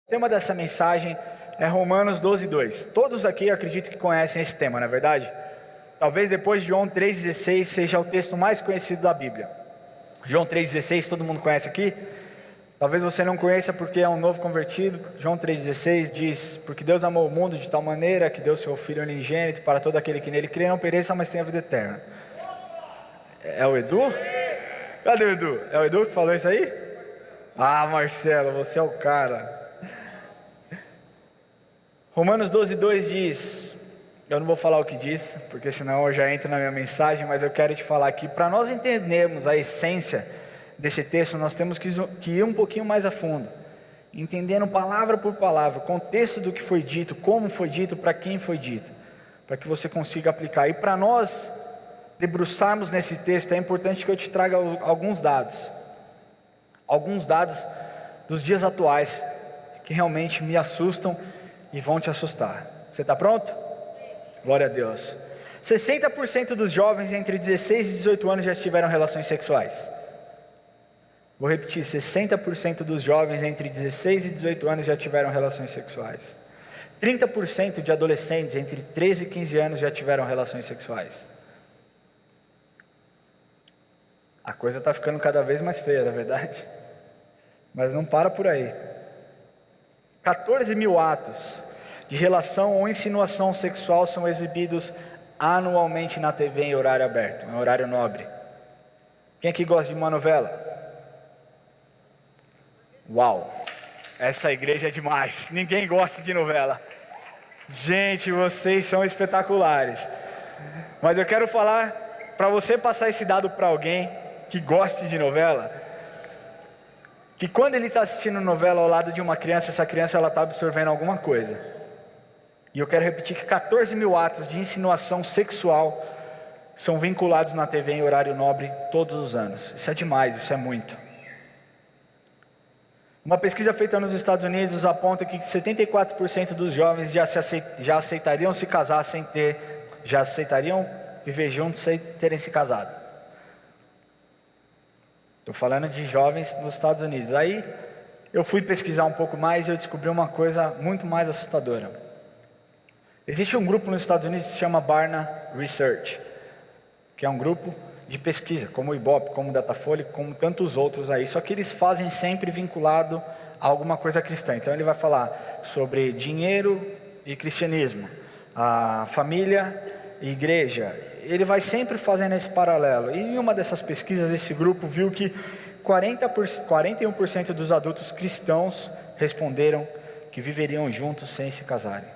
O tema dessa mensagem é Romanos 12:2. Todos aqui acredito que conhecem esse tema, não é verdade? Talvez depois de João 3,16 seja o texto mais conhecido da Bíblia. João 3,16 todo mundo conhece aqui? Talvez você não conheça porque é um novo convertido. João 3,16 diz: porque Deus amou o mundo de tal maneira que deu seu Filho unigênito para todo aquele que nele crê não pereça, mas tenha vida eterna. É o Edu? Cadê o Edu? É o Edu que falou isso aí? Ah, Marcelo, você é o cara. Romanos 12:2 diz, eu não vou falar o que diz, porque senão eu já entro na minha mensagem, mas eu quero te falar aqui, para nós entendermos a essência desse texto, nós temos que ir um pouquinho mais a fundo, entendendo palavra por palavra, o contexto do que foi dito, como foi dito, para quem foi dito, para que você consiga aplicar. E para nós debruçarmos nesse texto, é importante que eu te traga alguns dados dos dias atuais, que realmente me assustam e vão te assustar. Você está pronto? Glória a Deus. 60% dos jovens entre 16 e 18 anos já tiveram relações sexuais. Vou repetir, 60% dos jovens entre 16 e 18 anos já tiveram relações sexuais. 30% de adolescentes entre 13 e 15 anos já tiveram relações sexuais. A coisa está ficando cada vez mais feia, na verdade. Mas não para por aí. 14 mil atos de relação ou insinuação sexual são exibidos anualmente na TV em horário aberto, em horário nobre. Quem aqui gosta de uma novela? Uau! Essa igreja é demais. Ninguém gosta de novela. Gente, vocês são espetaculares. Mas eu quero falar, para você passar esse dado para alguém que goste de novela, que quando ele está assistindo novela ao lado de uma criança, essa criança está absorvendo alguma coisa. E eu quero repetir que 14 mil atos de insinuação sexual são vinculados na TV em horário nobre todos os anos. Isso é demais, isso é muito. Uma pesquisa feita nos Estados Unidos aponta que 74% dos jovens já aceitariam se casar já aceitariam viver juntos sem terem se casado. Estou falando de jovens nos Estados Unidos. Aí eu fui pesquisar um pouco mais e eu descobri uma coisa muito mais assustadora. Existe um grupo nos Estados Unidos que se chama Barna Research, que é um grupo de pesquisa, como o Ibope, como o Datafolha, como tantos outros aí, só que eles fazem sempre vinculado a alguma coisa cristã. Então ele vai falar sobre dinheiro e cristianismo, a família e igreja. Ele vai sempre fazendo esse paralelo. E em uma dessas pesquisas, esse grupo viu que 41% dos adultos cristãos responderam que viveriam juntos sem se casarem.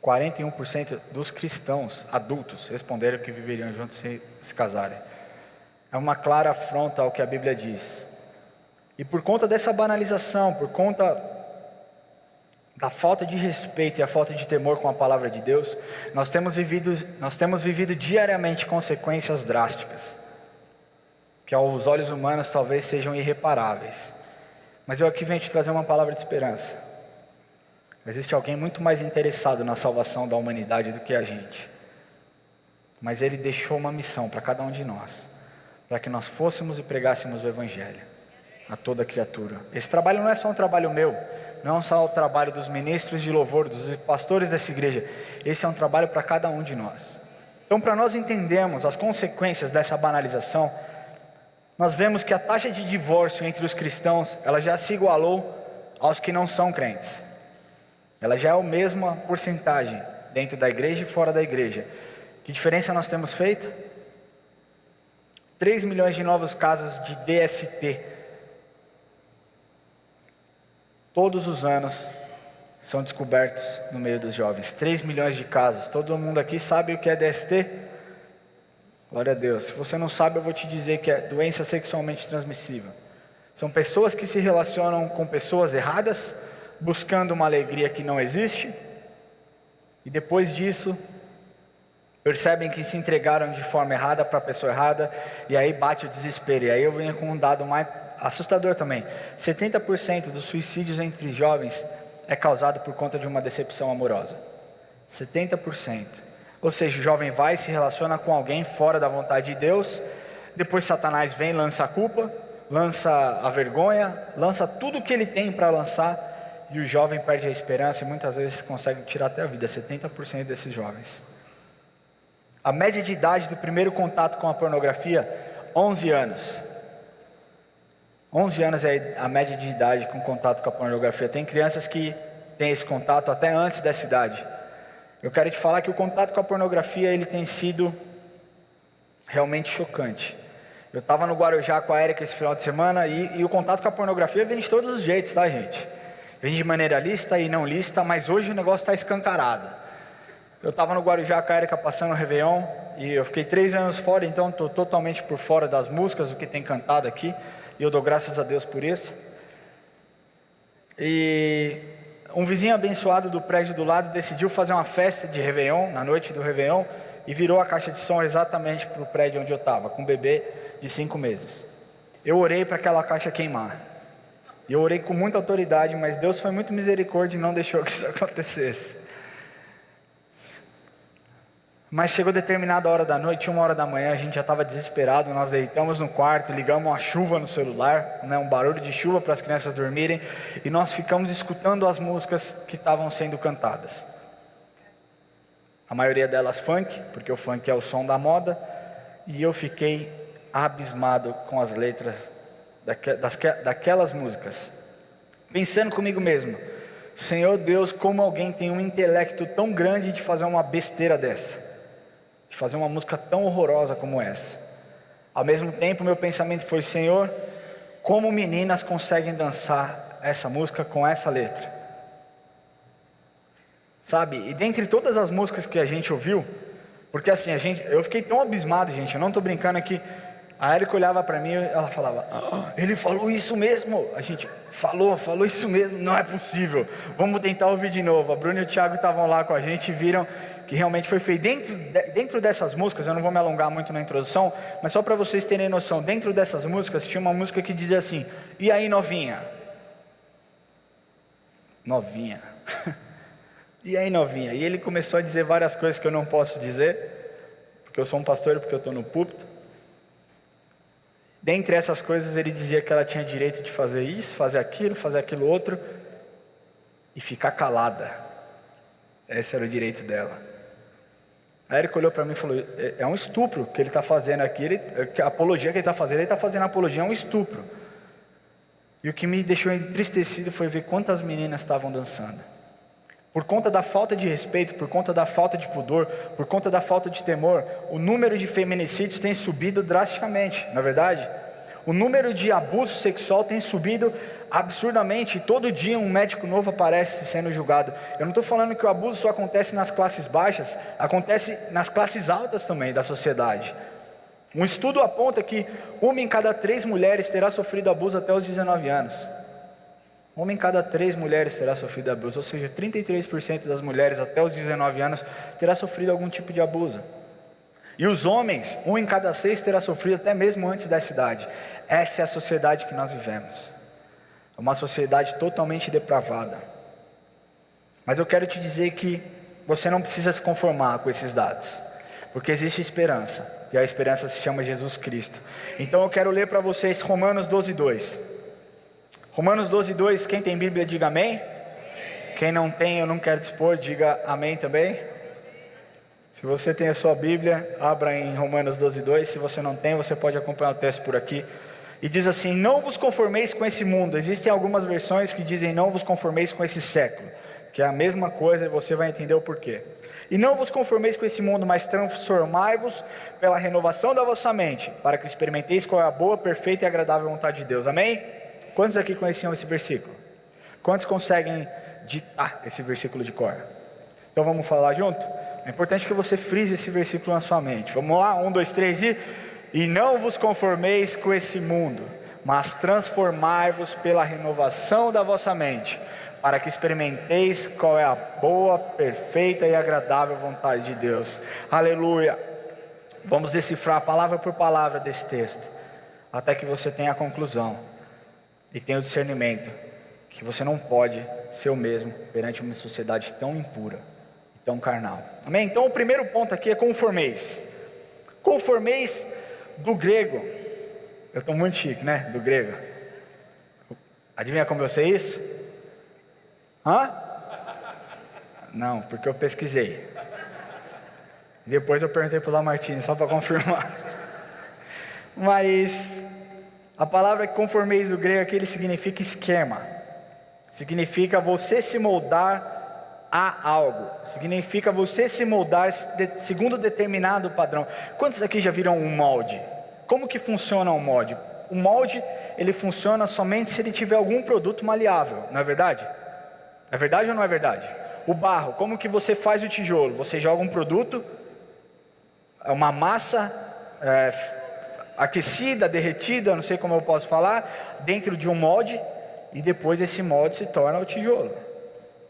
41% dos cristãos adultos responderam que viveriam juntos sem se casarem. É uma clara afronta ao que a Bíblia diz. E por conta dessa banalização, por conta da falta de respeito e a falta de temor com a palavra de Deus, nós temos vivido diariamente consequências drásticas, que aos olhos humanos talvez sejam irreparáveis. Mas eu aqui venho te trazer uma palavra de esperança. Existe alguém muito mais interessado na salvação da humanidade do que a gente. Mas Ele deixou uma missão para cada um de nós, para que nós fôssemos e pregássemos o Evangelho a toda criatura. Esse trabalho não é só um trabalho meu, não é só o trabalho dos ministros de louvor, dos pastores dessa igreja. Esse é um trabalho para cada um de nós. Então, para nós entendermos as consequências dessa banalização, nós vemos que a taxa de divórcio entre os cristãos, ela já se igualou aos que não são crentes. Ela já é a mesma porcentagem dentro da igreja e fora da igreja. Que diferença nós temos feito? 3 milhões de novos casos de DST. Todos os anos são descobertos no meio dos jovens. 3 milhões de casos. Todo mundo aqui sabe o que é DST? Glória a Deus. Se você não sabe, eu vou te dizer que é doença sexualmente transmissível. São pessoas que se relacionam com pessoas erradas, buscando uma alegria que não existe, e depois disso percebem que se entregaram de forma errada para a pessoa errada, e aí bate o desespero. E aí eu venho com um dado mais assustador também. 70% dos suicídios entre jovens é causado por conta de uma decepção amorosa. 70%. Ou seja, o jovem vai e se relaciona com alguém fora da vontade de Deus, depois Satanás vem, lança a culpa, lança a vergonha, lança tudo o que ele tem para lançar, e o jovem perde a esperança e muitas vezes consegue tirar até a vida, 70% desses jovens. A média de idade do primeiro contato com a pornografia, 11 anos. 11 anos é a média de idade com contato com a pornografia. Tem crianças que têm esse contato até antes dessa idade. Eu quero te falar que o contato com a pornografia, ele tem sido realmente chocante. Eu estava no Guarujá com a Erika esse final de semana e o contato com a pornografia vem de todos os jeitos, tá, gente? Vem de maneira lícita e não lícita, mas hoje o negócio está escancarado. Eu estava no Guarujá com a Erika passando o Réveillon e eu fiquei 3 anos fora, então estou totalmente por fora das músicas, do que tem cantado aqui, e eu dou graças a Deus por isso. E um vizinho abençoado do prédio do lado decidiu fazer uma festa de Réveillon, na noite do Réveillon, e virou a caixa de som exatamente para o prédio onde eu estava, com um bebê de 5 meses. Eu orei para aquela caixa queimar. E eu orei com muita autoridade, mas Deus foi muito misericórdia e não deixou que isso acontecesse. Mas chegou determinada hora da noite, 1h da manhã, a gente já estava desesperado, nós deitamos no quarto, ligamos uma chuva no celular, um barulho de chuva para as crianças dormirem, e nós ficamos escutando as músicas que estavam sendo cantadas. A maioria delas funk, porque o funk é o som da moda, e eu fiquei abismado com as letras daquelas músicas, pensando comigo mesmo: Senhor Deus, como alguém tem um intelecto tão grande de fazer uma besteira dessa, de fazer uma música tão horrorosa como essa. Ao mesmo tempo, meu pensamento foi: Senhor, como meninas conseguem dançar essa música com essa letra? Sabe, e dentre todas as músicas que a gente ouviu, porque assim, eu fiquei tão abismado, gente, eu não estou brincando aqui. A Erika olhava para mim e ela falava: ele falou isso mesmo. A gente falou isso mesmo, não é possível, vamos tentar ouvir de novo. A Bruna e o Thiago estavam lá com a gente e viram que realmente foi feito. Dentro dessas músicas, eu não vou me alongar muito na introdução, mas só para vocês terem noção, dentro dessas músicas tinha uma música que dizia assim: e aí, novinha? Novinha. E aí, novinha? E ele começou a dizer várias coisas que eu não posso dizer, porque eu sou um pastor e porque eu estou no púlpito. Dentre essas coisas, ele dizia que ela tinha direito de fazer isso, fazer aquilo outro, e ficar calada. Esse era o direito dela. A Erika olhou para mim e falou: é um estupro que ele está fazendo aqui, a apologia que ele está fazendo a apologia, é um estupro. E o que me deixou entristecido foi ver quantas meninas estavam dançando. Por conta da falta de respeito, por conta da falta de pudor, por conta da falta de temor, o número de feminicídios tem subido drasticamente, não é verdade? O número de abuso sexual tem subido absurdamente, e todo dia um médico novo aparece sendo julgado. Eu não estou falando que o abuso só acontece nas classes baixas, acontece nas classes altas também da sociedade. Um estudo aponta que 1 em cada 3 mulheres terá sofrido abuso até os 19 anos. 1 em cada 3 mulheres terá sofrido abuso, ou seja, 33% das mulheres até os 19 anos terá sofrido algum tipo de abuso. E os homens, 1 em cada 6 terá sofrido até mesmo antes dessa idade. Essa é a sociedade que nós vivemos. É uma sociedade totalmente depravada. Mas eu quero te dizer que você não precisa se conformar com esses dados, porque existe esperança, e a esperança se chama Jesus Cristo. Então eu quero ler para vocês Romanos 12:2. Romanos 12:2, quem tem Bíblia diga amém. Quem não tem, eu não quero dispor, diga amém também. Se você tem a sua Bíblia, abra em Romanos 12:2. Se você não tem, você pode acompanhar o texto por aqui. E diz assim: não vos conformeis com esse mundo. Existem algumas versões que dizem não vos conformeis com esse século, que é a mesma coisa e você vai entender o porquê. E não vos conformeis com esse mundo, mas transformai-vos pela renovação da vossa mente, para que experimenteis qual é a boa, perfeita e agradável vontade de Deus. Amém? Quantos aqui conheciam esse versículo? Quantos conseguem ditar esse versículo de cor? Então vamos falar junto? É importante que você frise esse versículo na sua mente. Vamos lá, 1, 2, 3 e não vos conformeis com esse mundo, mas transformai-vos pela renovação da vossa mente, para que experimenteis qual é a boa, perfeita e agradável vontade de Deus. Aleluia! Vamos decifrar palavra por palavra desse texto, até que você tenha a conclusão e tenha o discernimento que você não pode ser o mesmo perante uma sociedade tão impura e tão carnal. Amém? Então o primeiro ponto aqui é conformeis. Conformeis do grego. Eu estou muito chique, né? Do grego. Adivinha como eu sei isso? Hã? Não, porque eu pesquisei. Depois eu perguntei para o Lamartine, só para confirmar. Mas a palavra conformeis do grego aqui, ele significa esquema. Significa você se moldar a algo. Significa você se moldar segundo determinado padrão. Quantos aqui já viram um molde? Como que funciona um molde? O molde, ele funciona somente se ele tiver algum produto maleável, não é verdade? É verdade ou não é verdade? O barro, como que você faz o tijolo? Você joga um produto, uma massa aquecida, derretida, não sei como eu posso falar, dentro de um molde, e depois esse molde se torna o tijolo,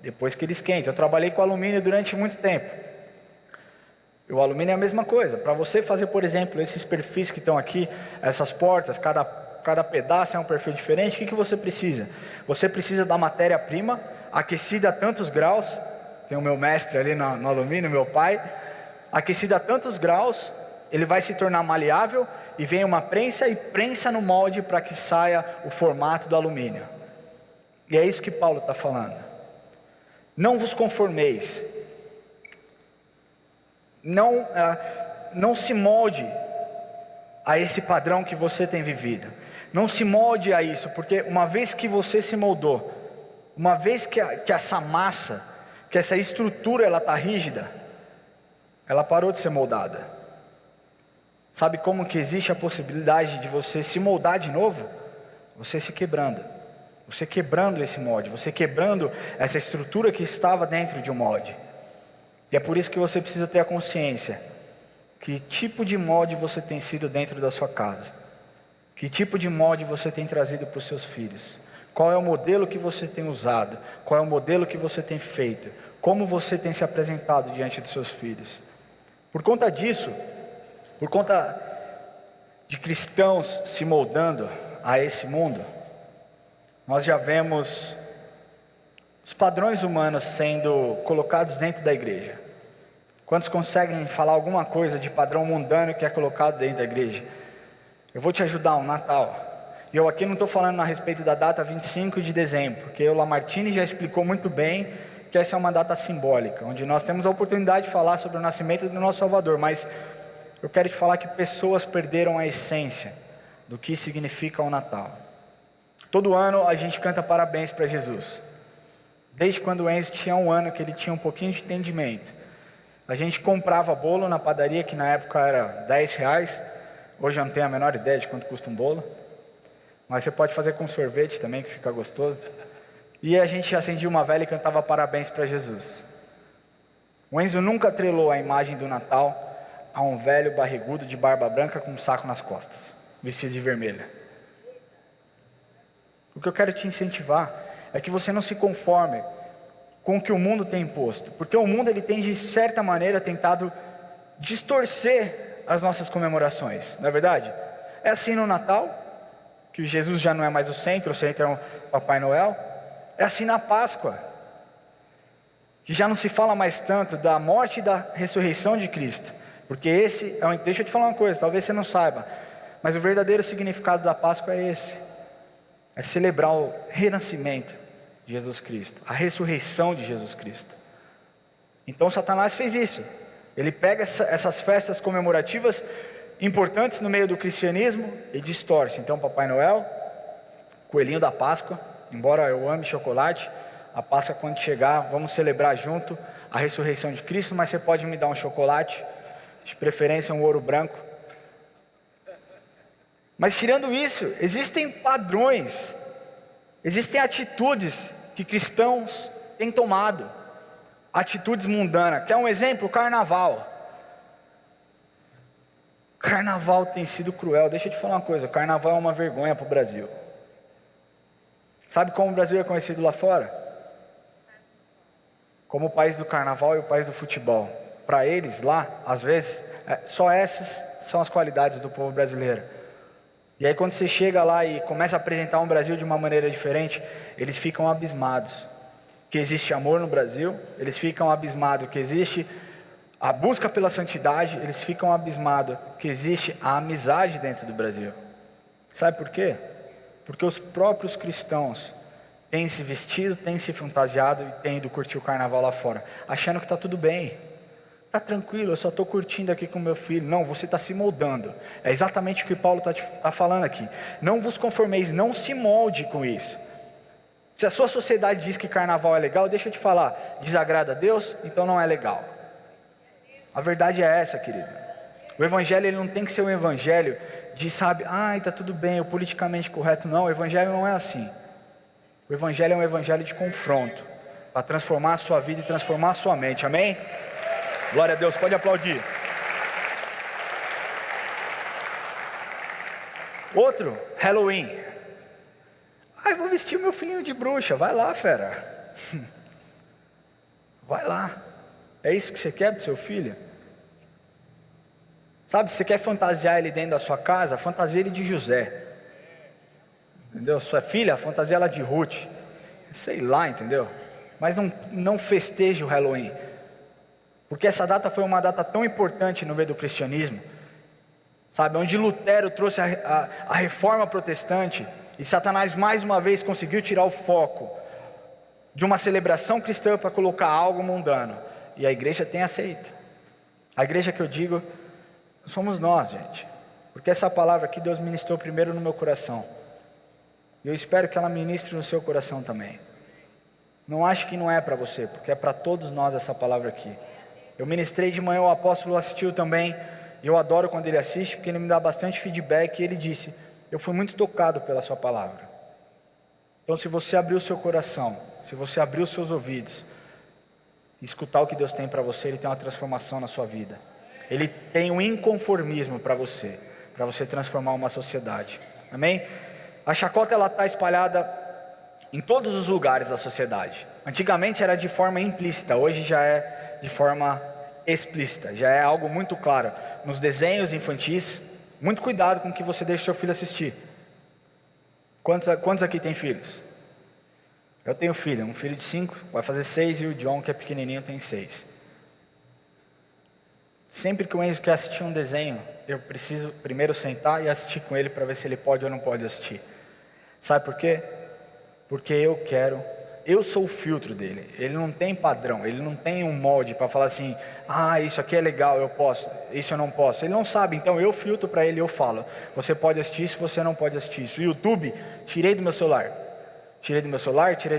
depois que ele esquenta. Eu trabalhei com alumínio durante muito tempo. E o alumínio é a mesma coisa. Para você fazer, por exemplo, esses perfis que estão aqui, essas portas, cada pedaço é um perfil diferente, o que você precisa? Você precisa da matéria-prima, aquecida a tantos graus, tem o meu mestre ali no alumínio, meu pai, aquecida a tantos graus, ele vai se tornar maleável, e vem uma prensa e prensa no molde para que saia o formato do alumínio. E é isso que Paulo está falando. Não vos conformeis, não se molde a esse padrão que você tem vivido, não se molde a isso, porque uma vez que você se moldou, uma vez que essa massa, que essa estrutura ela está rígida, ela parou de ser moldada. Sabe como que existe a possibilidade de você se moldar de novo? Você se quebrando, você quebrando esse molde, você quebrando essa estrutura que estava dentro de um molde. E é por isso que você precisa ter a consciência, que tipo de molde você tem sido dentro da sua casa, que tipo de molde você tem trazido para os seus filhos, qual é o modelo que você tem usado, qual é o modelo que você tem feito, como você tem se apresentado diante dos seus filhos. Por conta disso, por conta de cristãos se moldando a esse mundo, nós já vemos os padrões humanos sendo colocados dentro da igreja. Quantos conseguem falar alguma coisa de padrão mundano que é colocado dentro da igreja? Eu vou te ajudar, um Natal. E eu aqui não estou falando a respeito da data 25 de dezembro, porque o Lamartine já explicou muito bem que essa é uma data simbólica, onde nós temos a oportunidade de falar sobre o nascimento do nosso Salvador, mas eu quero te falar que pessoas perderam a essência do que significa o Natal. Todo ano a gente canta parabéns para Jesus. Desde quando o Enzo tinha 1 ano, que ele tinha um pouquinho de entendimento. A gente comprava bolo na padaria, que na época era R$10. Hoje eu não tenho a menor ideia de quanto custa um bolo. Mas você pode fazer com sorvete também, que fica gostoso. E a gente acendia uma vela e cantava parabéns para Jesus. O Enzo nunca atrelou a imagem do Natal a um velho barrigudo de barba branca com um saco nas costas, vestido de vermelho. O que eu quero te incentivar é que você não se conforme com o que o mundo tem imposto, porque o mundo ele tem de certa maneira tentado distorcer as nossas comemorações, não é verdade? É assim no Natal, que Jesus já não é mais o centro é o Papai Noel. É assim na Páscoa, que já não se fala mais tanto da morte e da ressurreição de Cristo, porque esse é deixa eu te falar uma coisa, talvez você não saiba, mas o verdadeiro significado da Páscoa é esse, é celebrar o renascimento de Jesus Cristo, a ressurreição de Jesus Cristo. Então Satanás fez isso, ele pega essas festas comemorativas importantes no meio do cristianismo e distorce. Então Papai Noel, coelhinho da Páscoa, embora eu ame chocolate, a Páscoa quando chegar, vamos celebrar junto a ressurreição de Cristo, mas você pode me dar um chocolate, de preferência um ouro branco. Mas tirando isso, existem padrões, existem atitudes que cristãos têm tomado, atitudes mundanas. Quer um exemplo? O carnaval. Carnaval tem sido cruel. Deixa eu te falar uma coisa, carnaval é uma vergonha para o Brasil. Sabe como o Brasil é conhecido lá fora? Como o país do carnaval e o país do futebol. Para eles lá, às vezes, só essas são as qualidades do povo brasileiro. E aí quando você chega lá e começa a apresentar um Brasil de uma maneira diferente, eles ficam abismados que existe amor no Brasil, eles ficam abismados que existe a busca pela santidade, eles ficam abismados que existe a amizade dentro do Brasil. Sabe por quê? Porque os próprios cristãos tem se vestido, tem se fantasiado e tem ido curtir o carnaval lá fora, achando que está tudo bem. Está tranquilo, eu só estou curtindo aqui com meu filho. Não, você está se moldando. É exatamente o que Paulo está falando aqui. Não vos conformeis, não se molde com isso. Se a sua sociedade diz que carnaval é legal, deixa eu te falar, desagrada a Deus, então não é legal. A verdade é essa, querido. O evangelho ele não tem que ser um evangelho de, sabe, está tudo bem, o politicamente correto. Não, o evangelho não é assim. O evangelho é um evangelho de confronto, para transformar a sua vida e transformar a sua mente, amém? Glória a Deus, pode aplaudir. Outro, Halloween. Eu vou vestir meu filhinho de bruxa. Vai lá, fera. Vai lá. É isso que você quer do seu filho? Sabe, você quer fantasiar ele dentro da sua casa? Fantasia ele de José. Entendeu? Sua filha, fantasia ela de Ruth. Sei lá, entendeu? Mas não festeje o Halloween. Porque essa data foi uma data tão importante no meio do cristianismo, sabe, onde Lutero trouxe a reforma protestante, e Satanás mais uma vez conseguiu tirar o foco de uma celebração cristã para colocar algo mundano, e a igreja tem aceito. A igreja que eu digo, somos nós, gente, porque essa palavra aqui Deus ministrou primeiro no meu coração, e eu espero que ela ministre no seu coração também. Não ache que não é para você, porque é para todos nós essa palavra aqui. Eu ministrei de manhã, o apóstolo assistiu também, e eu adoro quando ele assiste, porque ele me dá bastante feedback, e ele disse, eu fui muito tocado pela sua palavra. Então se você abrir o seu coração, se você abrir os seus ouvidos, e escutar o que Deus tem para você, Ele tem uma transformação na sua vida. Ele tem um inconformismo para você transformar uma sociedade, amém? A chacota ela está espalhada em todos os lugares da sociedade. Antigamente era de forma implícita, hoje já é de forma explícita, já é algo muito claro. Nos desenhos infantis, muito cuidado com o que você deixa seu filho assistir. Quantos aqui tem filhos? Eu tenho filho, um filho de 5, vai fazer 6, e o John, que é pequenininho, tem 6. Sempre que o Enzo quer assistir um desenho, eu preciso primeiro sentar e assistir com ele para ver se ele pode ou não pode assistir. Sabe por quê? Porque eu sou o filtro dele. Ele não tem padrão, ele não tem um molde para falar assim, isso aqui é legal, eu posso, isso eu não posso. Ele não sabe, então eu filtro para ele, eu falo, você pode assistir isso, você não pode assistir isso. O YouTube, tirei do meu celular, tirei do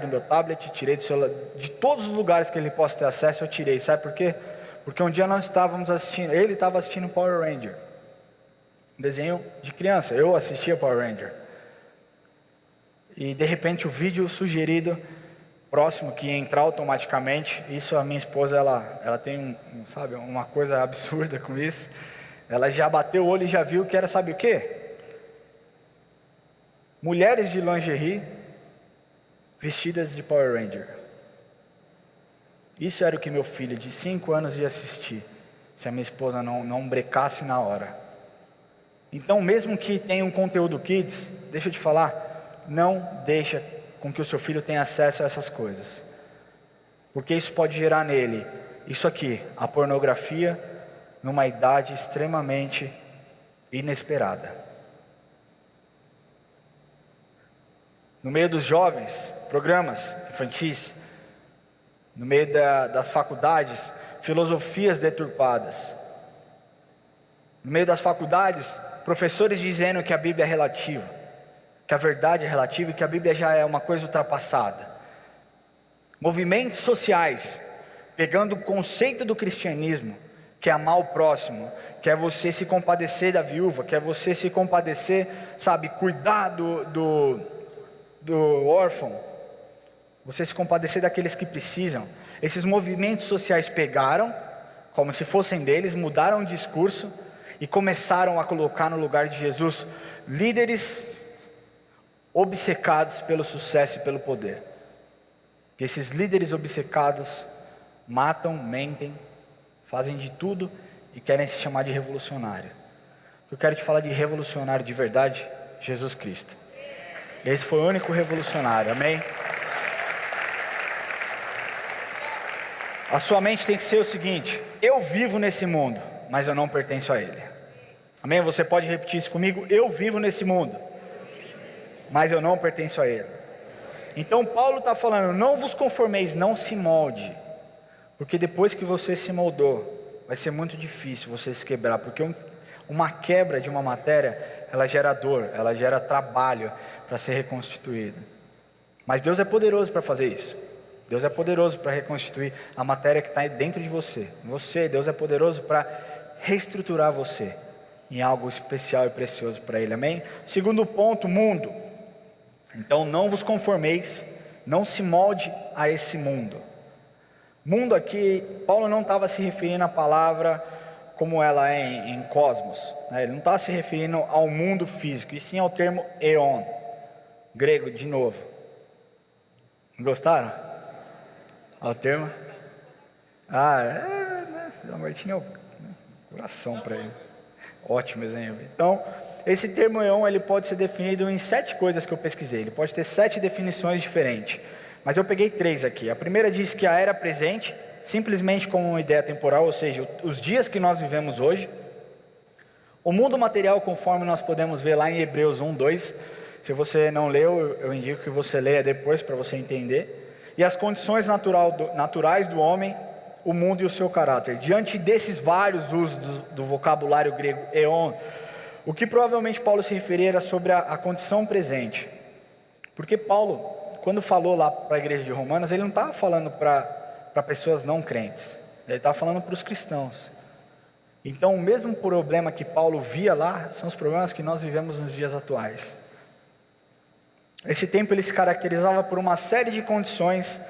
meu tablet, tirei do celular, de todos os lugares que ele possa ter acesso, eu tirei. Sabe por quê? Porque um dia nós estávamos assistindo, ele estava assistindo Power Ranger, um desenho de criança, eu assistia Power Ranger. E de repente o vídeo sugerido próximo que ia entrar automaticamente, isso a minha esposa ela tem sabe, uma coisa absurda com isso. Ela já bateu o olho e já viu que era, sabe o quê? Mulheres de lingerie vestidas de Power Ranger. Isso era o que meu filho de 5 anos ia assistir, se a minha esposa não brecasse na hora. Então mesmo que tenha um conteúdo kids, deixa eu te falar, não deixa com que o seu filho tenha acesso a essas coisas, porque isso pode gerar nele, isso aqui, a pornografia, numa idade extremamente inesperada. No meio dos jovens, programas infantis, no meio das faculdades, filosofias deturpadas. No meio das faculdades, professores dizendo que a Bíblia é relativa, que a verdade é relativa e que a Bíblia já é uma coisa ultrapassada. Movimentos sociais, pegando o conceito do cristianismo, que é amar o próximo, que é você se compadecer da viúva, que é você se compadecer, sabe, cuidar do órfão, você se compadecer daqueles que precisam. Esses movimentos sociais pegaram, como se fossem deles, mudaram o discurso e começaram a colocar no lugar de Jesus líderes obcecados pelo sucesso e pelo poder. E esses líderes obcecados matam, mentem, fazem de tudo e querem se chamar de revolucionário. Eu quero te falar de revolucionário de verdade, Jesus Cristo. Esse foi o único revolucionário, amém? A sua mente tem que ser o seguinte: eu vivo nesse mundo, mas eu não pertenço a ele. Amém? Você pode repetir isso comigo? Eu vivo nesse mundo, mas eu não pertenço a ele. Então Paulo está falando, não vos conformeis, não se molde, porque depois que você se moldou, vai ser muito difícil você se quebrar, porque uma quebra de uma matéria, ela gera dor, ela gera trabalho para ser reconstituída. Mas Deus é poderoso para fazer isso. Deus é poderoso para reconstituir a matéria que está dentro de você. Deus é poderoso para reestruturar você em algo especial e precioso para Ele, amém? Segundo ponto, mundo. Então não vos conformeis, não se molde a esse mundo. Mundo aqui, Paulo não estava se referindo à palavra como ela é em cosmos, né? Ele não estava se referindo ao mundo físico, e sim ao termo eon, grego de novo. Gostaram? Ao termo? Né? O Martinho é o coração para ele. Ótimo exemplo. Então, esse termo eon, ele pode ser definido em 7 coisas que eu pesquisei. Ele pode ter 7 definições diferentes. Mas eu peguei 3 aqui. A primeira diz que a era presente, simplesmente como uma ideia temporal, ou seja, os dias que nós vivemos hoje. O mundo material, conforme nós podemos ver lá em Hebreus 1, 2. Se você não leu, eu indico que você leia depois para você entender. E as condições naturais do homem, o mundo e o seu caráter. Diante desses vários usos do vocabulário grego eon, o que provavelmente Paulo se referia era sobre a condição presente. Porque Paulo, quando falou lá para a igreja de Romanos, ele não estava falando para pessoas não crentes. Ele estava falando para os cristãos. Então o mesmo problema que Paulo via lá, são os problemas que nós vivemos nos dias atuais. Esse tempo ele se caracterizava por uma série de condições,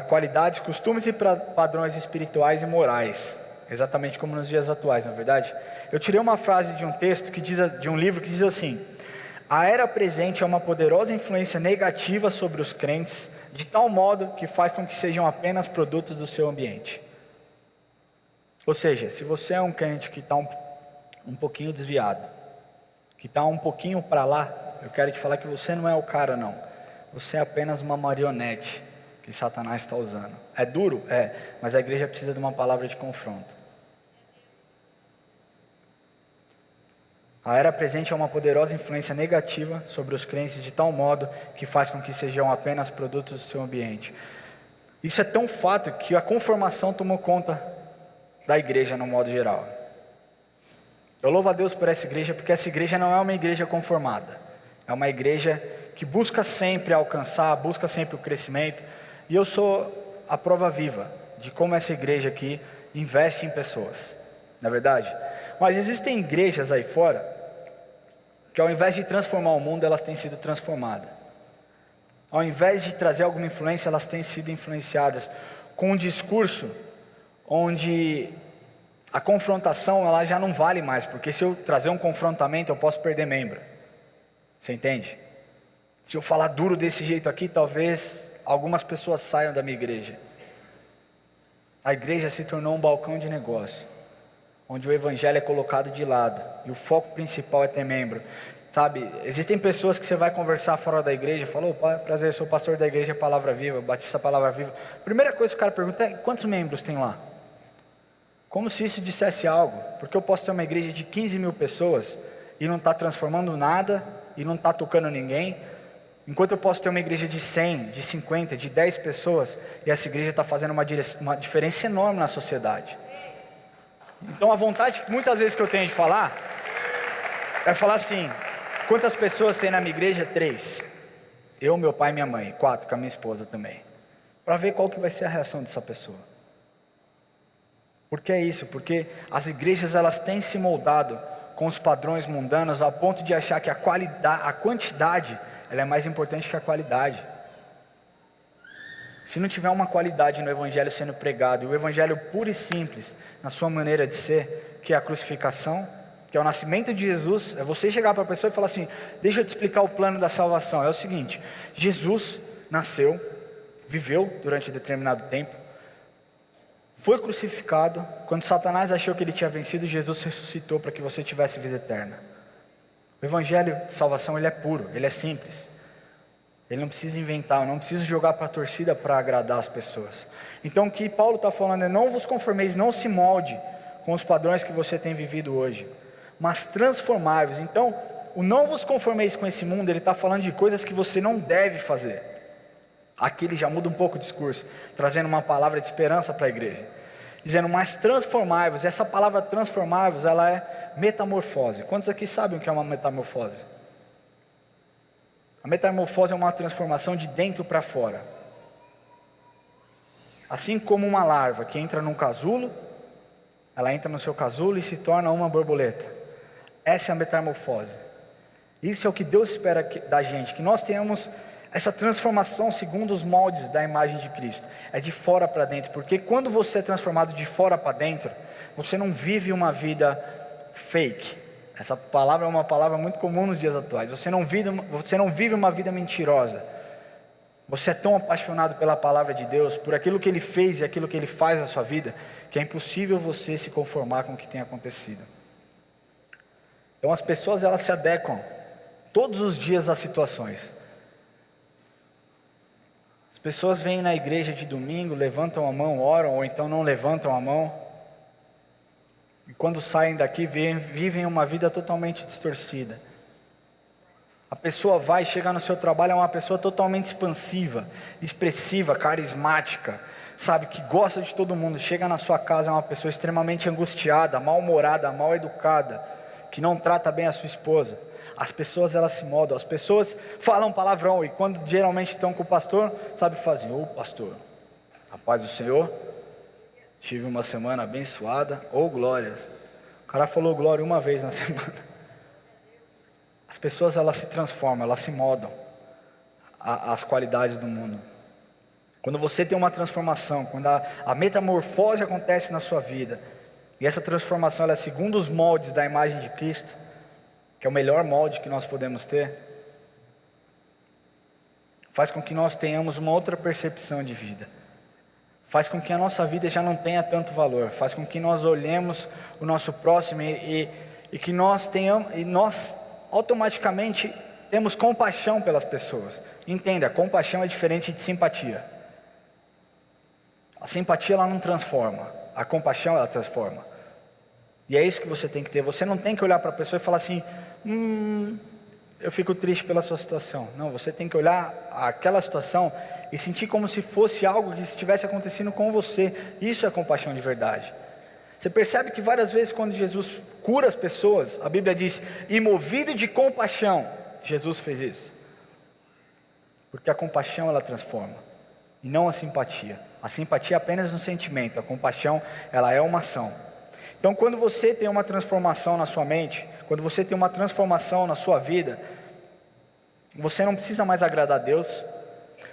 qualidades, costumes e padrões espirituais e morais, exatamente como nos dias atuais, não é verdade? Eu tirei uma frase de um texto de um livro que diz assim: a era presente é uma poderosa influência negativa sobre os crentes, de tal modo que faz com que sejam apenas produtos do seu ambiente. Ou seja, se você é um crente que está um pouquinho desviado, que está um pouquinho para lá, eu quero te falar que você não é o cara não, você é apenas uma marionete que Satanás está usando. É duro? É, mas a igreja precisa de uma palavra de confronto. A era presente é uma poderosa influência negativa sobre os crentes, de tal modo que faz com que sejam apenas produtos do seu ambiente. Isso é tão fato que a conformação tomou conta da igreja no modo geral. Eu louvo a Deus por essa igreja, porque essa igreja não é uma igreja conformada. É uma igreja que busca sempre alcançar, busca sempre o crescimento. E eu sou a prova viva de como essa igreja aqui investe em pessoas, não é verdade? Mas existem igrejas aí fora que ao invés de transformar o mundo, elas têm sido transformadas. Ao invés de trazer alguma influência, elas têm sido influenciadas com um discurso onde a confrontação ela já não vale mais, porque se eu trazer um confrontamento eu posso perder membro. Você entende? Se eu falar duro desse jeito aqui, talvez algumas pessoas saiam da minha igreja. A igreja se tornou um balcão de negócio, onde o evangelho é colocado de lado, e o foco principal é ter membro. Sabe, existem pessoas que você vai conversar fora da igreja, falou, prazer, eu sou pastor da igreja Palavra Viva, Batista Palavra Viva. Primeira coisa que o cara pergunta é, quantos membros tem lá? Como se isso dissesse algo, porque eu posso ter uma igreja de 15 mil pessoas, e não está transformando nada, e não está tocando ninguém, enquanto eu posso ter uma igreja de 100, de 50, de 10 pessoas, e essa igreja está fazendo uma diferença enorme na sociedade. Então a vontade que muitas vezes que eu tenho de falar, é falar assim, quantas pessoas tem na minha igreja? 3, eu, meu pai e minha mãe, 4, com a minha esposa também, para ver qual que vai ser a reação dessa pessoa. Por que é isso? Porque as igrejas elas têm se moldado com os padrões mundanos ao ponto de achar que a quantidade ela é mais importante que a qualidade. Se não tiver uma qualidade no evangelho sendo pregado, e o evangelho puro e simples, na sua maneira de ser, que é a crucificação, que é o nascimento de Jesus, é você chegar para a pessoa e falar assim, deixa eu te explicar o plano da salvação. É o seguinte, Jesus nasceu, viveu durante determinado tempo, foi crucificado, quando Satanás achou que ele tinha vencido, Jesus ressuscitou para que você tivesse vida eterna. O evangelho de salvação ele é puro, ele é simples. Ele não precisa inventar, eu não preciso jogar para a torcida para agradar as pessoas. Então o que Paulo está falando é, não vos conformeis, não se molde com os padrões que você tem vivido hoje, mas transformai-vos. Então, o não vos conformeis com esse mundo, ele está falando de coisas que você não deve fazer. Aqui ele já muda um pouco o discurso, trazendo uma palavra de esperança para a igreja, dizendo, mas transformai-vos. E essa palavra transformai-vos, ela é metamorfose. Quantos aqui sabem o que é uma metamorfose? A metamorfose é uma transformação de dentro para fora. Assim como uma larva que entra num casulo, ela entra no seu casulo e se torna uma borboleta. Essa é a metamorfose. Isso é o que Deus espera da gente, que nós tenhamos essa transformação segundo os moldes da imagem de Cristo. É de fora para dentro, porque quando você é transformado de fora para dentro, você não vive uma vida fake. Essa palavra é uma palavra muito comum nos dias atuais. Você não vive uma vida mentirosa. Você é tão apaixonado pela palavra de Deus, por aquilo que Ele fez e aquilo que Ele faz na sua vida, que é impossível você se conformar com o que tem acontecido. Então as pessoas, elas se adequam todos os dias às situações. As pessoas vêm na igreja de domingo, levantam a mão, oram, ou então não levantam a mão, e quando saem daqui, vivem uma vida totalmente distorcida. A pessoa vai chegar no seu trabalho, é uma pessoa totalmente expansiva, expressiva, carismática, sabe, que gosta de todo mundo. Chega na sua casa, é uma pessoa extremamente angustiada, mal-humorada, mal-educada, que não trata bem a sua esposa. As pessoas, elas se moldam, as pessoas falam palavrão, e quando geralmente estão com o pastor, sabe, fazem, ô pastor, a paz do Senhor, tive uma semana abençoada, ou glórias. O cara falou glória uma vez na semana. As pessoas, elas se transformam, elas se moldam às qualidades do mundo. Quando você tem uma transformação, quando a metamorfose acontece na sua vida, e essa transformação ela é segundo os moldes da imagem de Cristo, que é o melhor molde que nós podemos ter, faz com que nós tenhamos uma outra percepção de vida, faz com que a nossa vida já não tenha tanto valor, faz com que nós olhemos o nosso próximo e que nós tenhamos, e nós automaticamente temos compaixão pelas pessoas. Entenda, compaixão é diferente de simpatia. A simpatia, ela não transforma, a compaixão, ela transforma. E é isso que você tem que ter. Você não tem que olhar para a pessoa e falar assim, eu fico triste pela sua situação. Não, você tem que olhar aquela situação e sentir como se fosse algo que estivesse acontecendo com você. Isso é compaixão de verdade. Você percebe que várias vezes quando Jesus cura as pessoas, a Bíblia diz, e movido de compaixão, Jesus fez isso. Porque a compaixão, ela transforma, e não a simpatia. A simpatia é apenas um sentimento, a compaixão, ela é uma ação. Então quando você tem uma transformação na sua mente, quando você tem uma transformação na sua vida, você não precisa mais agradar a Deus,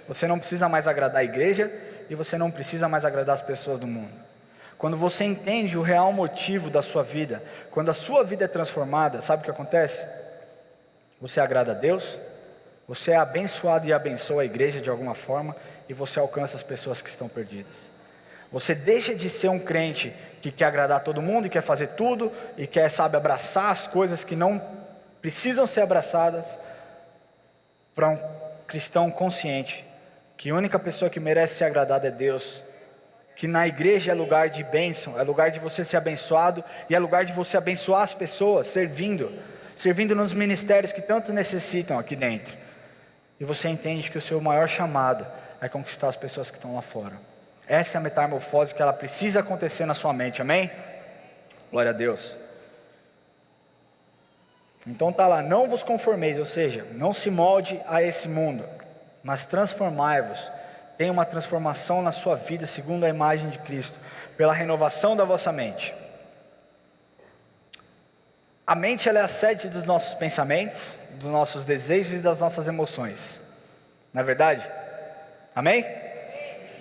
você não precisa mais agradar a igreja, e você não precisa mais agradar as pessoas do mundo. Quando você entende o real motivo da sua vida, quando a sua vida é transformada, sabe o que acontece? Você agrada a Deus, você é abençoado e abençoa a igreja de alguma forma, e você alcança as pessoas que estão perdidas. Você deixa de ser um crente que quer agradar todo mundo, e quer fazer tudo, e quer, sabe, abraçar as coisas que não precisam ser abraçadas, para um cristão consciente, que a única pessoa que merece ser agradada é Deus, que na igreja é lugar de bênção, é lugar de você ser abençoado, e é lugar de você abençoar as pessoas, servindo nos ministérios que tanto necessitam aqui dentro, e você entende que o seu maior chamado é conquistar as pessoas que estão lá fora. Essa é a metamorfose que ela precisa acontecer na sua mente, amém? Glória a Deus. Então está lá, não vos conformeis, ou seja, não se molde a esse mundo, mas transformai-vos. Tem uma transformação na sua vida segundo a imagem de Cristo, pela renovação da vossa mente. A mente, ela é a sede dos nossos pensamentos, dos nossos desejos e das nossas emoções. Não é verdade? Amém?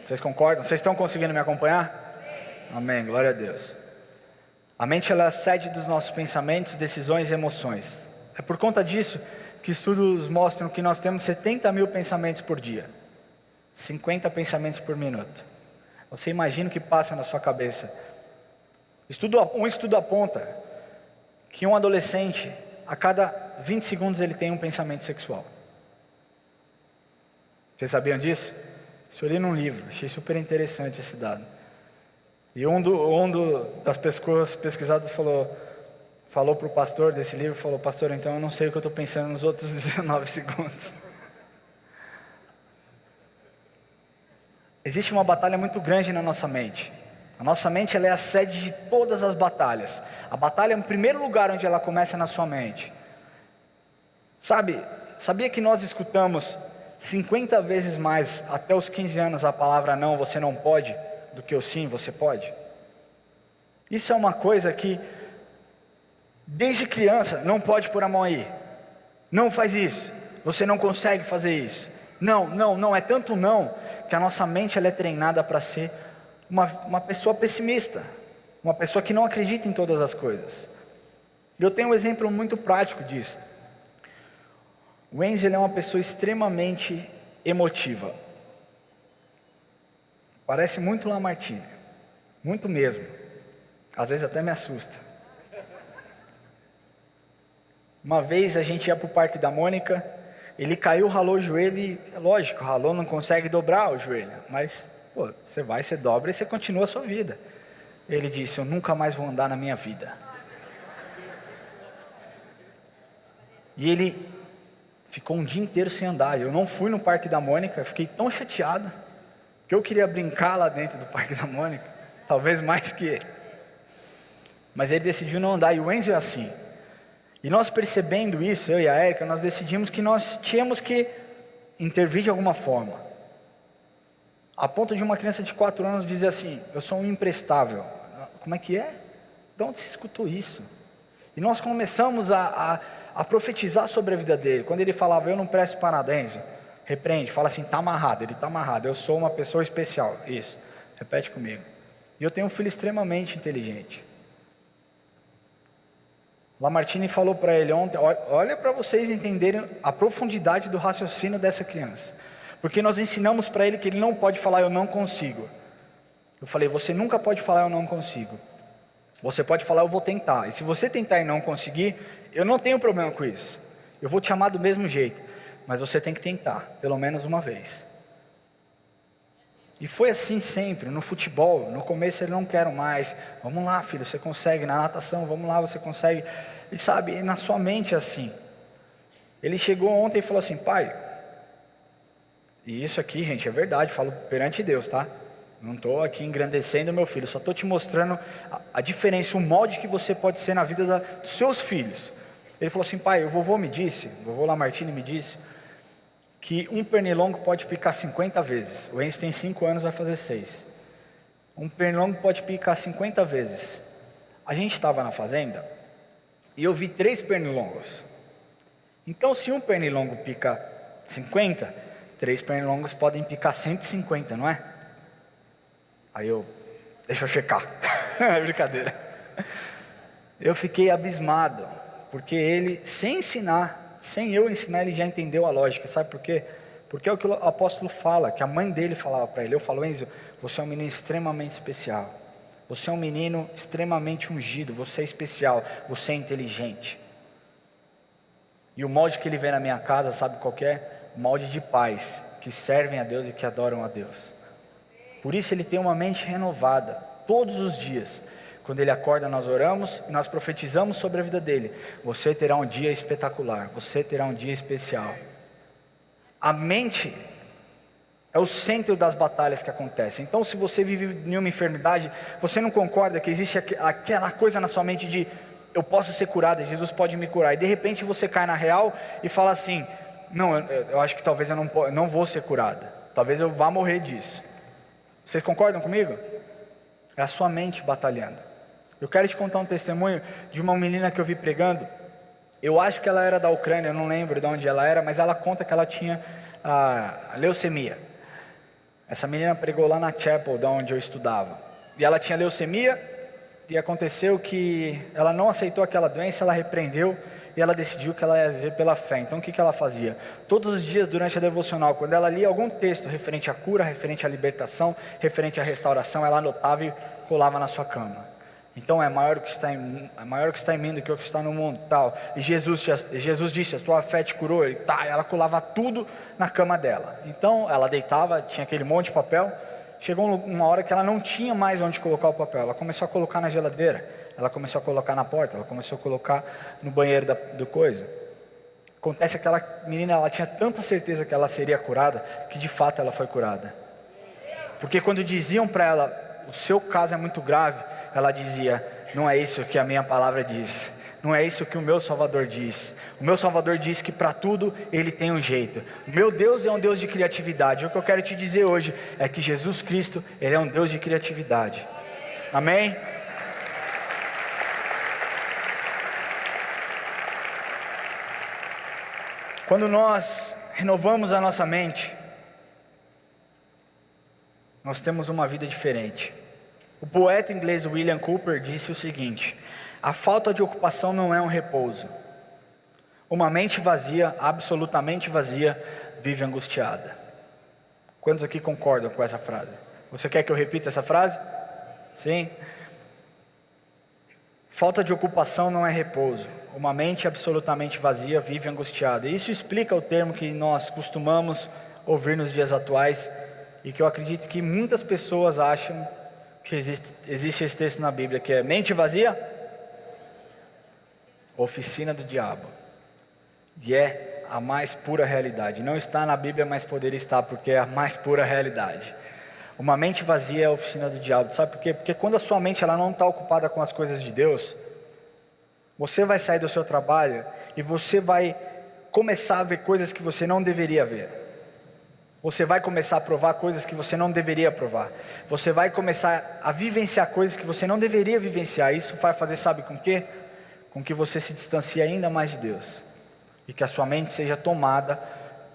Vocês concordam? Vocês estão conseguindo me acompanhar? Amém, glória a Deus. A mente, ela é a sede dos nossos pensamentos, decisões e emoções. É por conta disso que estudos mostram que nós temos 70 mil pensamentos por dia. 50 pensamentos por minuto. Você imagina o que passa na sua cabeça. Um estudo aponta que um adolescente, a cada 20 segundos ele tem um pensamento sexual. Vocês sabiam disso? Isso eu li num livro, achei super interessante esse dado. E das pessoas pesquisadas falou para o pastor desse livro, falou: pastor, então eu não sei o que eu estou pensando nos outros 19 segundos. Existe uma batalha muito grande na nossa mente. A nossa mente, ela é a sede de todas as batalhas. A batalha é o primeiro lugar onde ela começa na sua mente. Sabia que nós escutamos 50 vezes mais até os 15 anos a palavra não, você não pode, do que o sim, você pode? Isso é uma coisa que, desde criança, não pode pôr a mão aí. Não faz isso, você não consegue fazer isso. Não, é tanto não, que a nossa mente ela é treinada para ser uma pessoa pessimista, uma pessoa que não acredita em todas as coisas. Eu tenho um exemplo muito prático disso. O Enzo, ele é uma pessoa extremamente emotiva. Parece muito Lamartine, muito mesmo. Às vezes até me assusta. Uma vez a gente ia para o Parque da Mônica, ele caiu, ralou o joelho e, lógico, ralou, não consegue dobrar o joelho. Mas, você vai, você dobra e você continua a sua vida. Ele disse: eu nunca mais vou andar na minha vida. E ele ficou um dia inteiro sem andar. Eu não fui no Parque da Mônica, fiquei tão chateado, que eu queria brincar lá dentro do Parque da Mônica, talvez mais que ele. Mas ele decidiu não andar, e o Enzo é assim. E nós percebendo isso, eu e a Érica, nós decidimos que nós tínhamos que intervir de alguma forma. A ponto de uma criança de 4 anos dizer assim: eu sou um imprestável. Como é que é? De onde você escutou isso? E nós começamos a profetizar sobre a vida dele. Quando ele falava: eu não presto para nada, Enzo, repreende, fala assim: está amarrado. Ele está amarrado, eu sou uma pessoa especial. Isso, repete comigo. E eu tenho um filho extremamente inteligente. Lamartine falou para ele ontem: olha para vocês entenderem a profundidade do raciocínio dessa criança. Porque nós ensinamos para ele que ele não pode falar eu não consigo. Eu falei: você nunca pode falar eu não consigo. Você pode falar eu vou tentar. E se você tentar e não conseguir, eu não tenho problema com isso. Eu vou te amar do mesmo jeito. Mas você tem que tentar, pelo menos uma vez. E foi assim sempre, no futebol. No começo ele: não quero mais. Vamos lá, filho, você consegue. Na natação, vamos lá, você consegue. E sabe, na sua mente é assim. Ele chegou ontem e falou assim: pai, e isso aqui, gente, é verdade, falo perante Deus, tá? Não estou aqui engrandecendo meu filho, só estou te mostrando a diferença, o molde que você pode ser na vida dos seus filhos. Ele falou assim: pai, o vovô Lamartine me disse, que um pernilongo pode picar 50 vezes. O Enzo tem 5 anos, vai fazer 6. Um pernilongo pode picar 50 vezes. A gente estava na fazenda e eu vi 3 pernilongos. Então, se um pernilongo pica 50, 3 pernilongos podem picar 150, não é? Aí deixa eu checar. É brincadeira. Eu fiquei abismado, porque ele, sem eu ensinar, ele já entendeu a lógica. Sabe por quê? Porque é o que o apóstolo fala, que a mãe dele falava para ele. Eu falo: Enzo, você é um menino extremamente especial. Você é um menino extremamente ungido. Você é especial. Você é inteligente. E o molde que ele vê na minha casa, sabe qual que é? O molde de pais que servem a Deus e que adoram a Deus. Por isso ele tem uma mente renovada, todos os dias. Quando ele acorda, nós oramos e nós profetizamos sobre a vida dele. Você terá um dia espetacular, você terá um dia especial. A mente é o centro das batalhas que acontecem. Então, se você vive em uma enfermidade, você não concorda que existe aquela coisa na sua mente de: eu posso ser curado, Jesus pode me curar. E de repente você cai na real e fala assim: não, eu acho que talvez eu não vou ser curado. Talvez eu vá morrer disso. Vocês concordam comigo? É a sua mente batalhando. Eu quero te contar um testemunho de uma menina que eu vi pregando. Eu acho que ela era da Ucrânia, eu não lembro de onde ela era, mas ela conta que ela tinha a leucemia. Essa menina pregou lá na Chapel, da onde eu estudava. E ela tinha leucemia, e aconteceu que ela não aceitou aquela doença, ela repreendeu, e ela decidiu que ela ia viver pela fé. Então o que ela fazia? Todos os dias durante a devocional, quando ela lia algum texto referente à cura, referente à libertação, referente à restauração, ela anotava e colava na sua cama. Então é maior o que está em mim do que o que está no mundo, tal. E Jesus disse: a tua fé te curou. Ela colava tudo na cama dela. Então ela deitava, tinha aquele monte de papel, chegou uma hora que ela não tinha mais onde colocar o papel. Ela começou a colocar na geladeira, ela começou a colocar na porta, ela começou a colocar no banheiro do coisa. Acontece que aquela menina, ela tinha tanta certeza que ela seria curada, que de fato ela foi curada. Porque quando diziam para ela, o seu caso é muito grave, ela dizia, não é isso que a minha palavra diz. Não é isso que o meu Salvador diz. O meu Salvador diz que para tudo Ele tem um jeito. O meu Deus é um Deus de criatividade. O que eu quero te dizer hoje é que Jesus Cristo, Ele é um Deus de criatividade. Amém? Quando nós renovamos a nossa mente, nós temos uma vida diferente. O poeta inglês William Cowper disse o seguinte: a falta de ocupação não é um repouso. Uma mente vazia, absolutamente vazia, vive angustiada. Quantos aqui concordam com essa frase? Você quer que eu repita essa frase? Sim? Falta de ocupação não é repouso. Uma mente absolutamente vazia vive angustiada. Isso explica o termo que nós costumamos ouvir nos dias atuais e que eu acredito que muitas pessoas acham que existe esse texto na Bíblia, que é mente vazia, oficina do diabo. E é a mais pura realidade. Não está na Bíblia, mas poderia estar, porque é a mais pura realidade. Uma mente vazia é a oficina do diabo. Sabe por quê? Porque quando a sua mente ela não está ocupada com as coisas de Deus, você vai sair do seu trabalho e você vai começar a ver coisas que você não deveria ver. Você vai começar a provar coisas que você não deveria provar. Você vai começar a vivenciar coisas que você não deveria vivenciar. Isso vai fazer, sabe com o quê? Com que você se distancie ainda mais de Deus. E que a sua mente seja tomada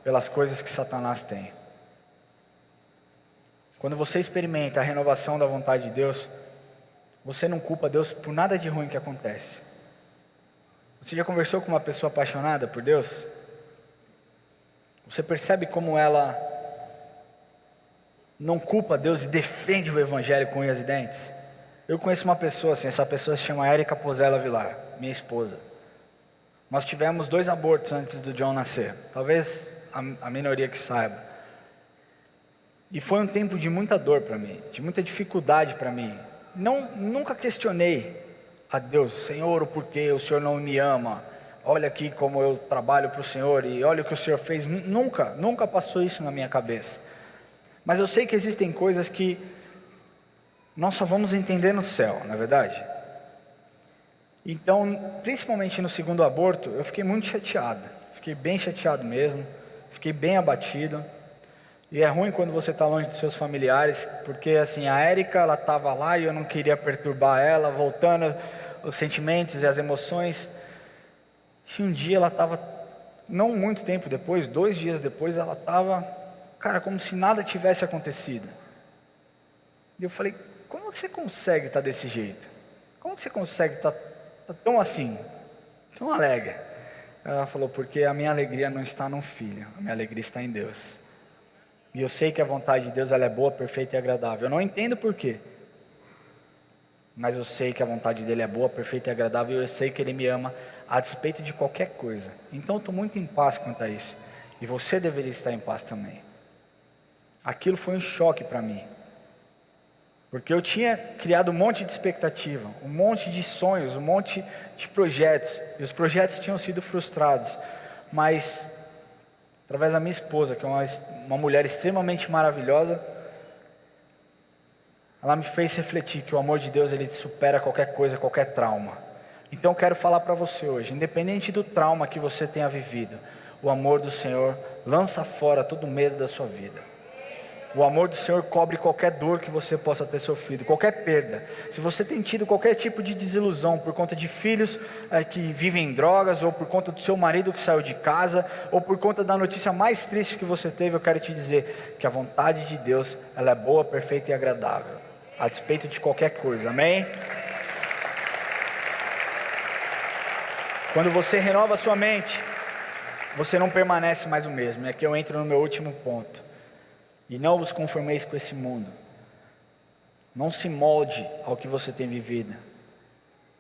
pelas coisas que Satanás tem. Quando você experimenta a renovação da vontade de Deus, você não culpa Deus por nada de ruim que acontece. Você já conversou com uma pessoa apaixonada por Deus? Você percebe como ela não culpa Deus e defende o Evangelho com unhas e dentes? Eu conheço uma pessoa assim, essa pessoa se chama Érica Pozella Vilar, minha esposa. Nós tivemos 2 abortos antes do John nascer, talvez a minoria que saiba. E foi um tempo de muita dor para mim, de muita dificuldade para mim. Nunca questionei a Deus, Senhor, o porquê o Senhor não me ama? Olha aqui como eu trabalho para o Senhor e olha o que o Senhor fez. Nunca passou isso na minha cabeça. Mas eu sei que existem coisas que nós só vamos entender no céu, não é verdade? Então, principalmente no segundo aborto, eu fiquei muito chateado. Fiquei bem chateado mesmo. Fiquei bem abatido. E é ruim quando você está longe dos seus familiares, porque assim, a Érica, ela estava lá e eu não queria perturbar ela, voltando os sentimentos e as emoções. E um dia ela estava, não muito tempo depois, 2 dias depois, ela estava, cara, como se nada tivesse acontecido. E eu falei, como você consegue estar desse jeito? Como você consegue estar tão assim, tão alegre? Ela falou, porque a minha alegria não está no filho, a minha alegria está em Deus. E eu sei que a vontade de Deus ela é boa, perfeita e agradável. Eu não entendo por quê, mas eu sei que a vontade dele é boa, perfeita e agradável. E eu sei que ele me ama a despeito de qualquer coisa. Então eu estou muito em paz quanto a isso. E você deveria estar em paz também. Aquilo foi um choque para mim, porque eu tinha criado um monte de expectativa, um monte de sonhos, um monte de projetos. E os projetos tinham sido frustrados. Mas através da minha esposa, que é uma mulher extremamente maravilhosa, ela me fez refletir que o amor de Deus ele supera qualquer coisa, qualquer trauma. Então eu quero falar para você hoje, independente do trauma que você tenha vivido, o amor do Senhor lança fora todo o medo da sua vida. O amor do Senhor cobre qualquer dor que você possa ter sofrido, qualquer perda. Se você tem tido qualquer tipo de desilusão por conta de filhos que vivem em drogas, ou por conta do seu marido que saiu de casa, ou por conta da notícia mais triste que você teve, eu quero te dizer que a vontade de Deus ela é boa, perfeita e agradável, a despeito de qualquer coisa, amém? Quando você renova a sua mente, você não permanece mais o mesmo. E aqui eu entro no meu último ponto. E não vos conformeis com esse mundo. Não se molde ao que você tem vivido,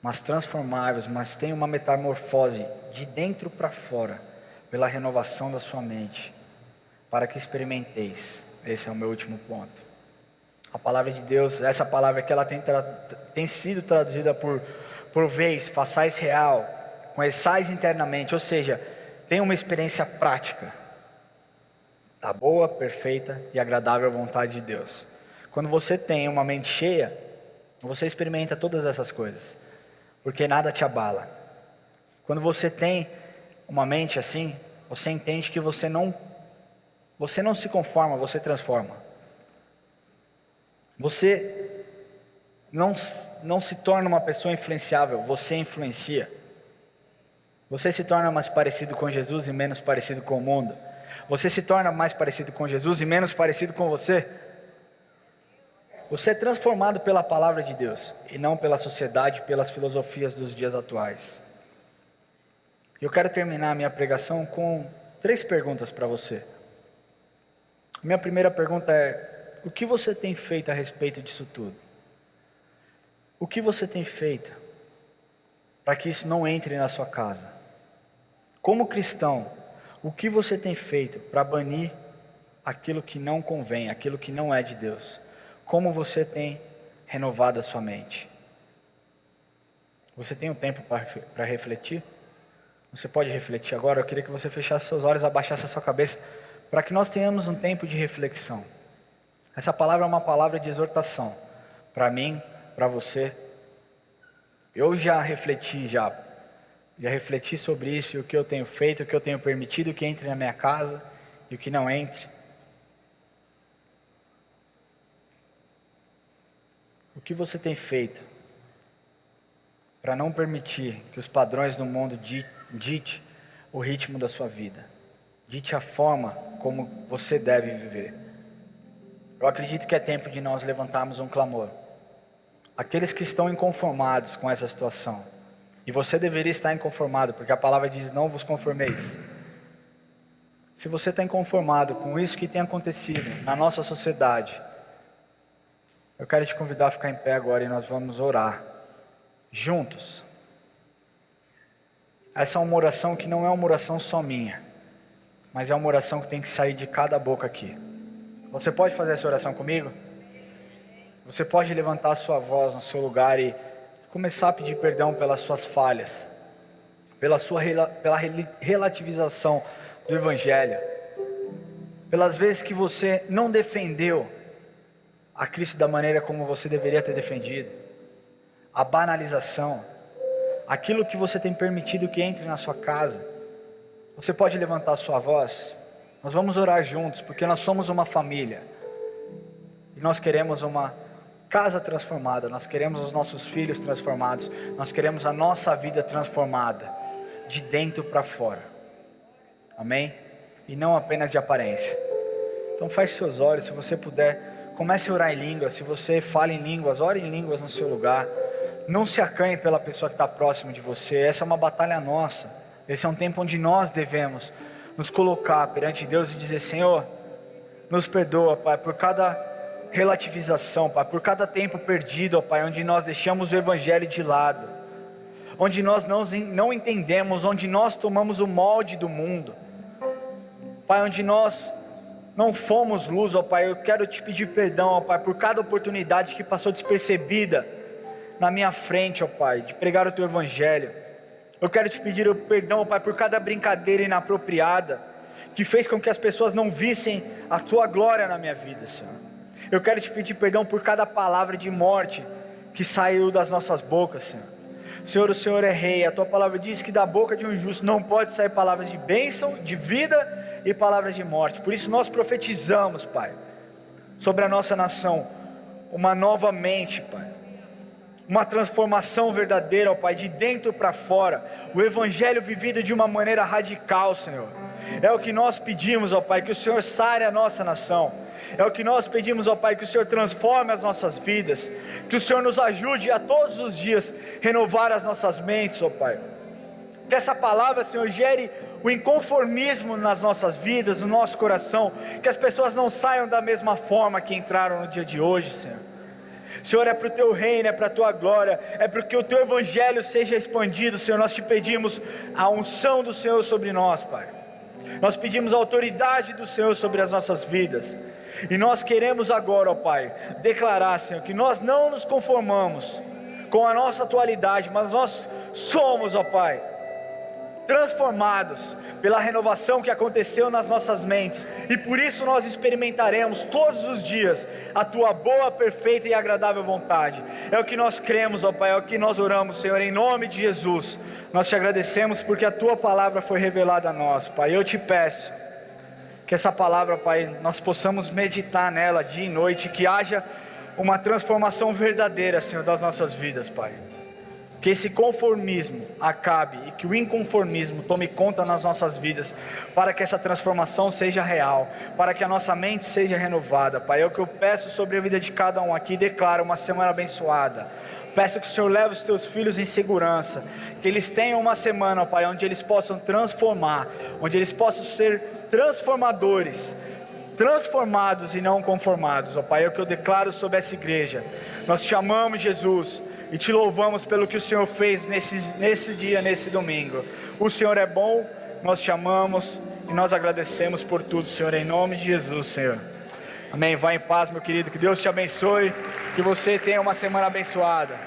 mas transformai-vos, mas tenha uma metamorfose de dentro para fora, pela renovação da sua mente, para que experimenteis. Esse é o meu último ponto. A palavra de Deus, essa palavra que ela tem sido traduzida por vez, façais real, conheçais internamente, ou seja, tem uma experiência prática da boa, perfeita e agradável vontade de Deus. Quando você tem uma mente cheia, você experimenta todas essas coisas, porque nada te abala. Quando você tem uma mente assim, você entende que você não se conforma, você transforma. Você não se torna uma pessoa influenciável, você influencia. Você se torna mais parecido com Jesus e menos parecido com o mundo. Você se torna mais parecido com Jesus e menos parecido com você. Você é transformado pela palavra de Deus e não pela sociedade, pelas filosofias dos dias atuais. Eu quero terminar a minha pregação com 3 perguntas para você. Minha primeira pergunta é: o que você tem feito a respeito disso tudo? O que você tem feito para que isso não entre na sua casa? Como cristão, o que você tem feito para banir aquilo que não convém, aquilo que não é de Deus? Como você tem renovado a sua mente? Você tem um tempo para refletir? Você pode refletir agora? Eu queria que você fechasse seus olhos, abaixasse a sua cabeça, para que nós tenhamos um tempo de reflexão. Essa palavra é uma palavra de exortação, para mim, para você. Eu já refleti sobre isso, e o que eu tenho feito, o que eu tenho permitido que entre na minha casa, e o que não entre. O que você tem feito para não permitir que os padrões do mundo dite o ritmo da sua vida, dite a forma como você deve viver? Eu acredito que é tempo de nós levantarmos um clamor. Aqueles que estão inconformados com essa situação, e você deveria estar inconformado, porque a palavra diz: não vos conformeis. Se você está inconformado com isso que tem acontecido na nossa sociedade, eu quero te convidar a ficar em pé agora e nós vamos orar juntos. Essa é uma oração que não é uma oração só minha, mas é uma oração que tem que sair de cada boca aqui. Você pode fazer essa oração comigo? Você pode levantar a sua voz no seu lugar e começar a pedir perdão pelas suas falhas, pela relativização do Evangelho, pelas vezes que você não defendeu a Cristo da maneira como você deveria ter defendido, a banalização, aquilo que você tem permitido que entre na sua casa. Você pode levantar a sua voz, nós vamos orar juntos, porque nós somos uma família, e nós queremos uma casa transformada, nós queremos os nossos filhos transformados, nós queremos a nossa vida transformada, de dentro para fora, amém? E não apenas de aparência. Então feche seus olhos, se você puder, comece a orar em línguas. Se você fala em línguas, ore em línguas no seu lugar. Não se acanhe pela pessoa que está próxima de você. Essa é uma batalha nossa. Esse é um tempo onde nós devemos nos colocar perante Deus e dizer: Senhor, nos perdoa, Pai, por cada relativização, Pai, por cada tempo perdido, ó Pai, onde nós deixamos o Evangelho de lado, onde nós não entendemos, onde nós tomamos o molde do mundo, Pai, onde nós não fomos luz, ó Pai. Eu quero te pedir perdão, ó Pai, por cada oportunidade que passou despercebida na minha frente, ó Pai, de pregar o Teu Evangelho. Eu quero te pedir perdão, ó Pai, por cada brincadeira inapropriada, que fez com que as pessoas não vissem a Tua glória na minha vida, Senhor. Eu quero te pedir perdão por cada palavra de morte que saiu das nossas bocas, Senhor. Senhor, o Senhor é Rei, a Tua palavra diz que da boca de um justo não pode sair palavras de bênção, de vida e palavras de morte. Por isso nós profetizamos, Pai, sobre a nossa nação, uma nova mente, Pai, uma transformação verdadeira, ó Pai, de dentro para fora, o Evangelho vivido de uma maneira radical, Senhor. É o que nós pedimos, ó Pai, que o Senhor sare a nossa nação. É o que nós pedimos, ó Pai, que o Senhor transforme as nossas vidas, que o Senhor nos ajude a todos os dias renovar as nossas mentes, ó Pai. Que essa palavra, Senhor, gere o inconformismo nas nossas vidas, no nosso coração, que as pessoas não saiam da mesma forma que entraram no dia de hoje, Senhor. Senhor, é para o Teu reino, é para a Tua glória, é para que o Teu Evangelho seja expandido, Senhor. Nós te pedimos a unção do Senhor sobre nós, Pai. Nós pedimos a autoridade do Senhor sobre as nossas vidas. E nós queremos agora, ó Pai, declarar, Senhor, que nós não nos conformamos com a nossa atualidade, mas nós somos, ó Pai, transformados pela renovação que aconteceu nas nossas mentes, e por isso nós experimentaremos todos os dias a Tua boa, perfeita e agradável vontade. É o que nós cremos, ó Pai, é o que nós oramos, Senhor, em nome de Jesus. Nós te agradecemos porque a Tua palavra foi revelada a nós, Pai. Eu te peço que essa palavra, Pai, nós possamos meditar nela dia e noite, que haja uma transformação verdadeira, Senhor, das nossas vidas, Pai. Que esse conformismo acabe e que o inconformismo tome conta nas nossas vidas, para que essa transformação seja real, para que a nossa mente seja renovada, Pai. É o que eu peço sobre a vida de cada um aqui. Declaro uma semana abençoada. Peço que o Senhor leve os teus filhos em segurança, que eles tenham uma semana, Pai, onde eles possam transformar, onde eles possam ser transformadores, transformados e não conformados, ó Pai. É o que eu declaro sobre essa igreja. Nós te amamos, Jesus, e te louvamos pelo que o Senhor fez nesse dia, nesse domingo. O Senhor é bom, nós te amamos e nós agradecemos por tudo, Senhor, em nome de Jesus, Senhor. Amém. Vai em paz, meu querido, que Deus te abençoe, que você tenha uma semana abençoada.